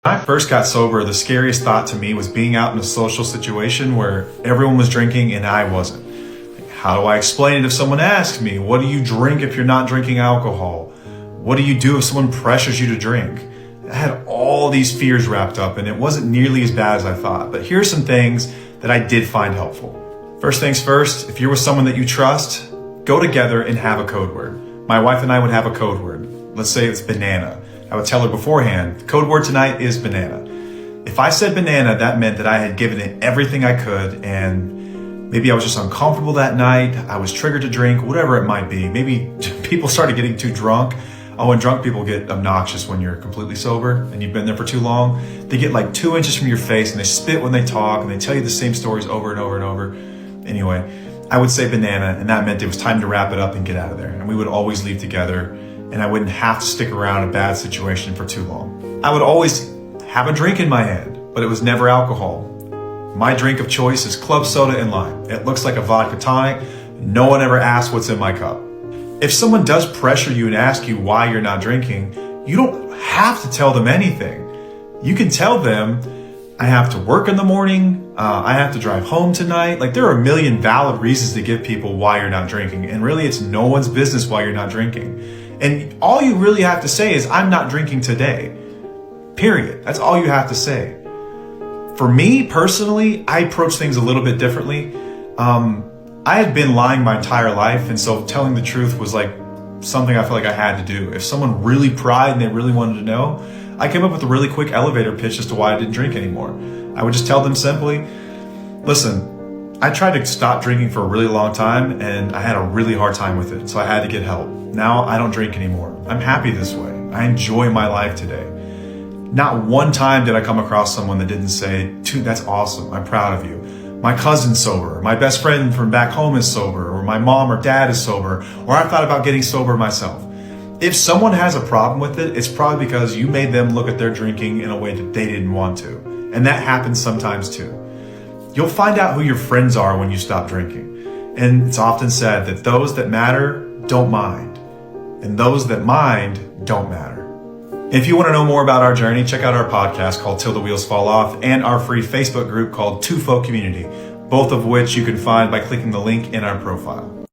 When I first got sober, the scariest thought to me was being out in a social situation where everyone was drinking and I wasn't. How do I explain it if someone asks me, what do you drink if you're not drinking alcohol? What do you do if someone pressures you to drink? I had all these fears wrapped up and it wasn't nearly as bad as I thought. But here's some things that I did find helpful. First things first, if you're with someone that you trust, go together and have a code word. My wife and I would have a code word. Let's say it's banana. I would tell her beforehand, the code word tonight is banana. If I said banana, that meant that I had given it everything I could, and maybe I was just uncomfortable that night. I was triggered to drink, whatever it might be. Maybe people started getting too drunk. Oh, and drunk people get obnoxious when you're completely sober and you've been there for too long. They get like 2 inches from your face and they spit when they talk and they tell you the same stories over and over and over. Anyway, I would say banana, and that meant it was time to wrap it up and get out of there. And we would always leave together, and I wouldn't have to stick around a bad situation for too long. I would always have a drink in my hand, but it was never alcohol. My drink of choice is club soda and lime. It looks like a vodka tonic. No one ever asks what's in my cup. If someone does pressure you and ask you why you're not drinking, you don't have to tell them anything. You can tell them, I have to work in the morning, I have to drive home tonight. Like, there are a million valid reasons to give people why you're not drinking, and really it's no one's business why you're not drinking. And all you really have to say is, I'm not drinking today. Period. That's all you have to say. For me personally, I approach things a little bit differently. I had been lying my entire life, and so telling the truth was like something I felt like I had to do. If someone really pried and they really wanted to know, I came up with a really quick elevator pitch as to why I didn't drink anymore. I would just tell them simply, listen, I tried to stop drinking for a really long time and I had a really hard time with it, so I had to get help. Now I don't drink anymore. I'm happy this way. I enjoy my life today. Not one time did I come across someone that didn't say, dude, that's awesome. I'm proud of you. My cousin's sober. My best friend from back home is sober. Or my mom or dad is sober. Or I thought about getting sober myself. If someone has a problem with it, it's probably because you made them look at their drinking in a way that they didn't want to. And that happens sometimes too. You'll find out who your friends are when you stop drinking. And it's often said that those that matter don't mind. And those that mind don't matter. If you want to know more about our journey, check out our podcast called Till the Wheels Fall Off and our free Facebook group called Two Folk Community, both of which you can find by clicking the link in our profile.